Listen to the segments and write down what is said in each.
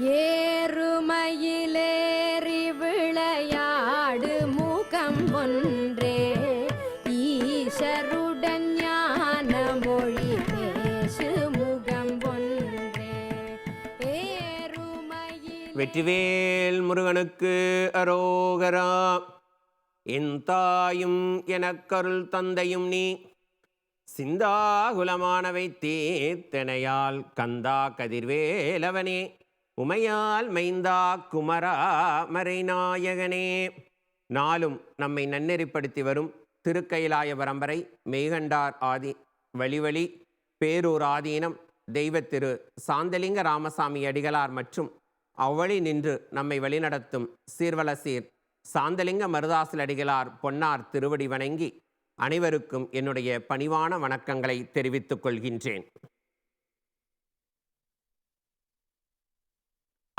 ஏறுமயிலேறி விளையாடு முகம் ஒன்றே ஈசருடன் ஞான மொழி பேசு முகம் ஒன்றே. வெற்றிவேல் முருகனுக்கு அரோகரா. என் தாயும் எனக்கருள் தந்தையும் நீ சிந்தாகுலமானவை தேத்தனையால் கந்தா கதிர்வேலவனே உமையால் மைந்தா குமரா மறைநாயகனே. நாளும் நம்மை நன்னெறிப்படுத்தி வரும் திருக்கயிலாய பரம்பரை மெய்கண்டார் ஆதி வழிவழி பேரூர் ஆதீனம் தெய்வத்திரு சாந்தலிங்க ராமசாமி அடிகளார் மற்றும் அவ்வழி நின்று நம்மை வழிநடத்தும் சீர்வலசீர் சாந்தலிங்க மருதாசல் அடிகளார் பொன்னார் திருவடி வணங்கி அனைவருக்கும் என்னுடைய பணிவான வணக்கங்களை தெரிவித்துக் கொள்கின்றேன்.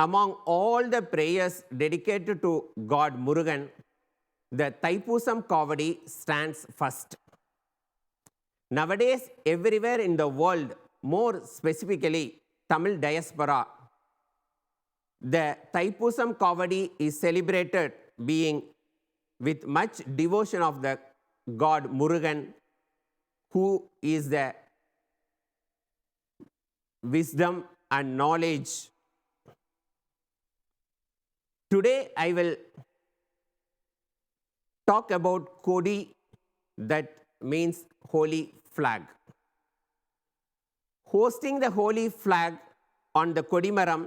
Among all the prayers dedicated to God Murugan, the Thaipoosam Cavadee stands first. Nowadays, everywhere in the world, more specifically Tamil diaspora, the Thaipoosam Cavadee is celebrated being with much devotion of the God Murugan, who is the wisdom and knowledge. Today I will talk about Kodi, that means holy flag. Hosting the holy flag on the Kodimaram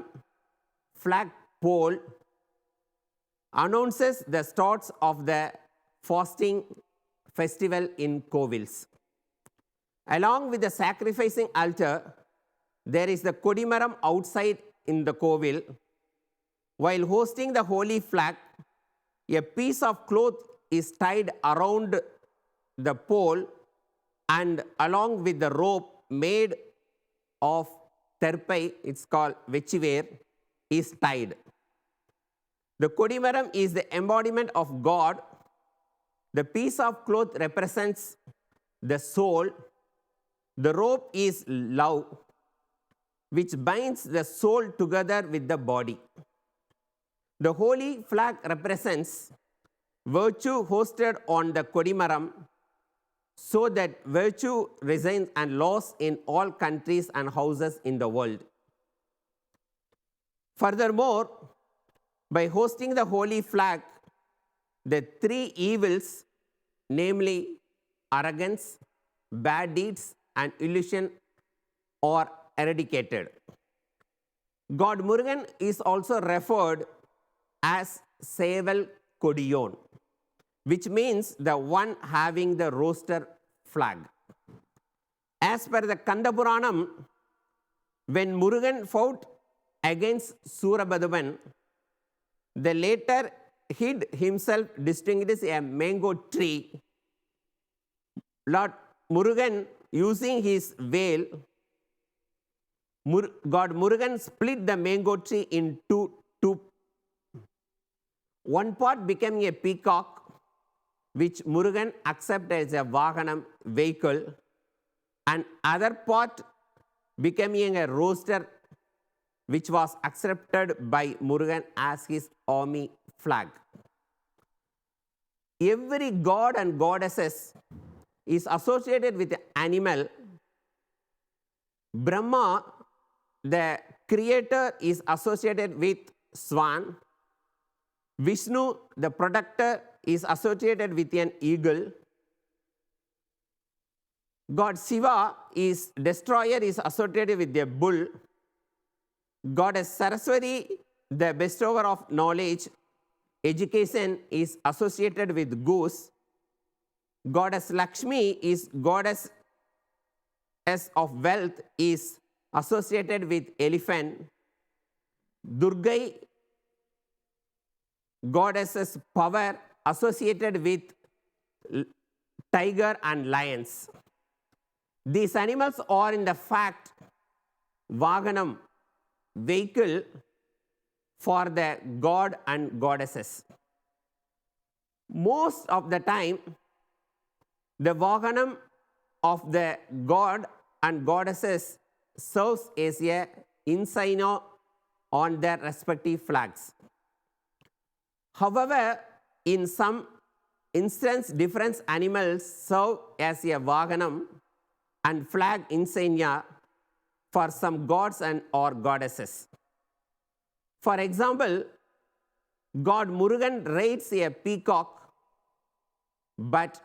flag pole announces the starts of the fasting festival in Kovils. Along with the sacrificing altar, there is the Kodimaram outside in the Kovil. While hosting the holy flag, a piece of cloth is tied around the pole and along with the rope made of terpai, it's called vechiver, is tied. The Kodimaram is the embodiment of God. The piece of cloth represents the soul. The rope is love, which binds the soul together with the body. The holy flag represents virtue hosted on the Kodimaram, so that virtue resides and laws in all countries and houses in the world. Furthermore, by hosting the holy flag, the three evils, namely arrogance, bad deeds, and illusion, are eradicated. God Murugan is also referred as Seval Kodiyon, which means the one having the roster flag. As per the Kandapuranam, when Murugan fought against Surabaduban, the latter hid himself distinguished a mango tree. Lord Murugan, using his veil, God Murugan split the mango tree into two. One part became a peacock, which Murugan accepted as a Vahanam vehicle, and other part becoming a roaster, which was accepted by Murugan as his army flag. Every god and goddesses is associated with an animal. Brahma, the creator, is associated with swan. Vishnu, the protector, is associated with an eagle. God Siva, is destroyer, is associated with a bull. Goddess Saraswati, the bestower of knowledge, education, is associated with goose. Goddess Lakshmi is goddess of wealth, is associated with elephant. Durgai, goddesses power, associated with tiger and lions. These animals are in the fact Vaganam, vehicle for the god and goddesses. Most of the time, the Vaganam of the god and goddesses serves as a insignia on their respective flags. However, in some instances, different animals serve as a vahanam and flag insignia for some gods and or goddesses. For example, God Murugan rides a peacock, but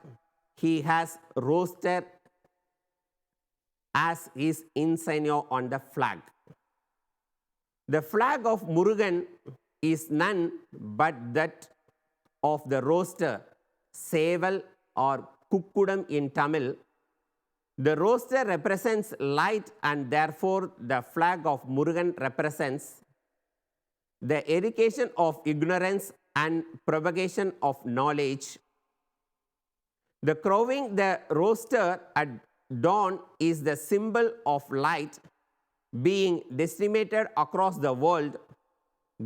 he has rooster as his insignia on the flag. The flag of Murugan is none but that of the rooster, Seval or Kukkudam in Tamil. The rooster represents light, and therefore the flag of Murugan represents the eradication of ignorance and propagation of knowledge. The crowing the rooster at dawn is the symbol of light being disseminated across the world.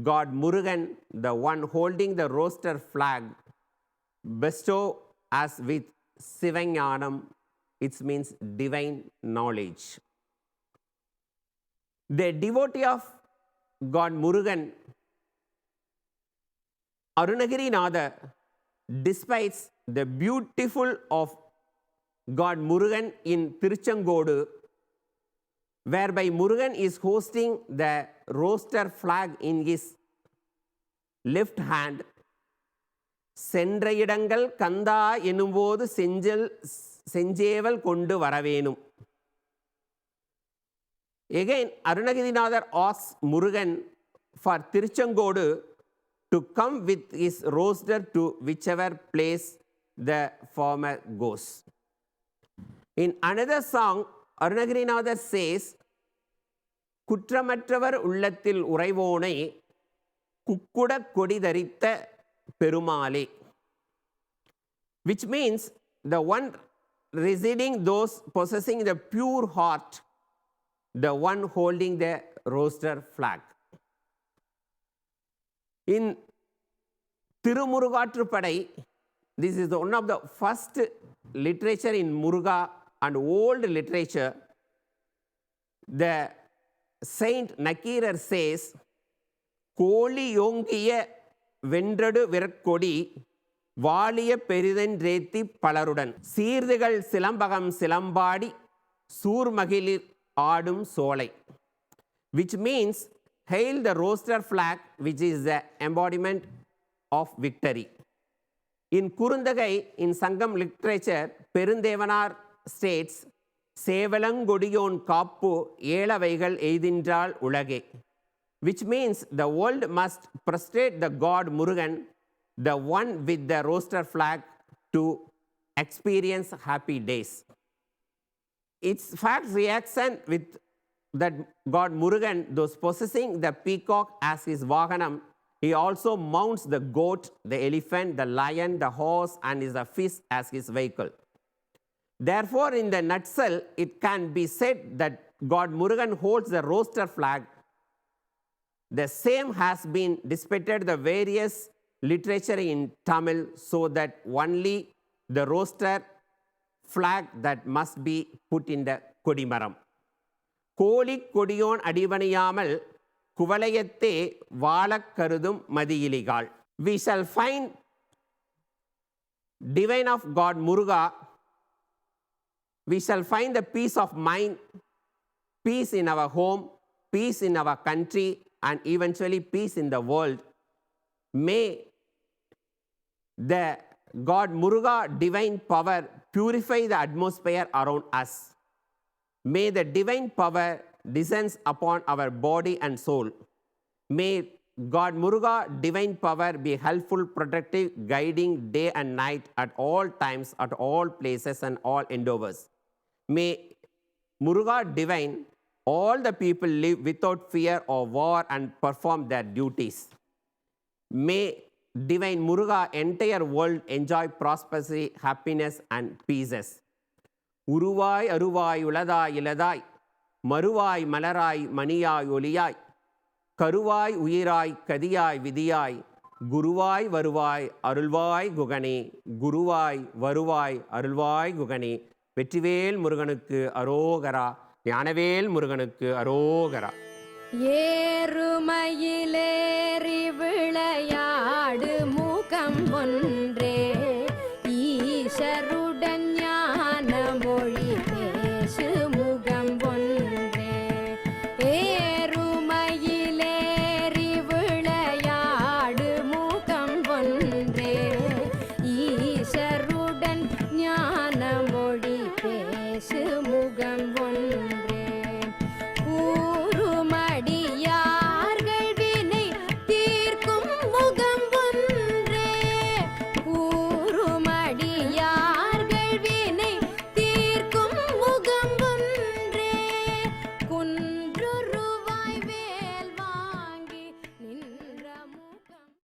God Murugan, the one holding the rooster flag, bestow us with Sivathiru, it means divine knowledge. The devotee of God Murugan, Arunagirinatha, despises the beautiful of God Murugan in Tiruchengodu, whereby Murugan is hosting the rooster flag in his left hand. சென்ற இடங்கள் கந்தா எனும்போது செஞ்சேவல் கொண்டு வரவேணும். Again, Arunagirinatha asks Murugan for Tiruchengodu to come with his rooster to whichever place the farmer goes. In another song, Arunagirinatha says, குற்றமற்றவர் உள்ளத்தில் உறைவோனை குக்குட கொடி தரித்த பெருமாளே, which means the one residing, those possessing the pure heart, the one holding the rooster flag. In Tirumurugatrupadai, this is one of the first literature in Muruga and old literature. The Saint Nakirar says, கோழி யோங்கிய வென்றடு விரற்கொடி வாலிய பெரிதென்றேத்தி பலருடன் சீர்துகள் சிலம்பகம் சிலம்பாடி சூர்மகிழில் ஆடும் சோலை, which means hail the rooster flag, which is the embodiment of victory. In Kurundagai, in Sangam literature, Perundevanar states, Sevalangodiyon kappu ஏளவைகள் எய்தின்றால் உலகே, which means the world must prostrate the god Murugan, the one with the rooster flag, to experience happy days. Its fact reaction with that god Murugan, those possessing the peacock as his vahanam, he also mounts the goat, the elephant, the lion, the horse, and is a fish as his vehicle. Therefore, in the nutshell, it can be said that god Murugan holds the rooster flag. The same has been depicted the various literature in Tamil, so that only the rooster flag that must be put in the Kodimaram. கோழி கொடியோன் அடிபணியாமல் குவளையத்தே வாழக் கருதும் மதியிலிகாள். We shall find divine of God Muruga. We shall find the peace of mind, peace in our home, peace in our country, and eventually peace in the world. May the God Muruga divine power purify the atmosphere around us. May the divine power descends upon our body and soul. May God Muruga divine power be helpful, protective, guiding day and night at all times, at all places and all endeavors. May Muruga divine all the people live without fear or war and perform their duties. May divine Muruga entire world enjoy prosperity, happiness and peace. உருவாய் அருவாய் உளதாய் இலதாய் மறுவாய் மலராய் மணியாய் ஒளியாய் கருவாய் உயிராய் கதியாய் விதியாய் குருவாய் வருவாய் அருள்வாய் குகனே, குருவாய் வருவாய் அருள்வாய் குகனே. வெற்றிவேல் முருகனுக்கு அரோகரா, ஞானவேல் முருகனுக்கு அரோகரா. ஏறுமயிலேறி விளையாடு மூகம் ஒன்றே ஈசருடன் ஞான மொழி பேசு முகம் ஒன்றே ஏறுமயிலேறி விளையாடு மூகம் ஒன்றே ஈசருடன் ஞான மொழி பேசு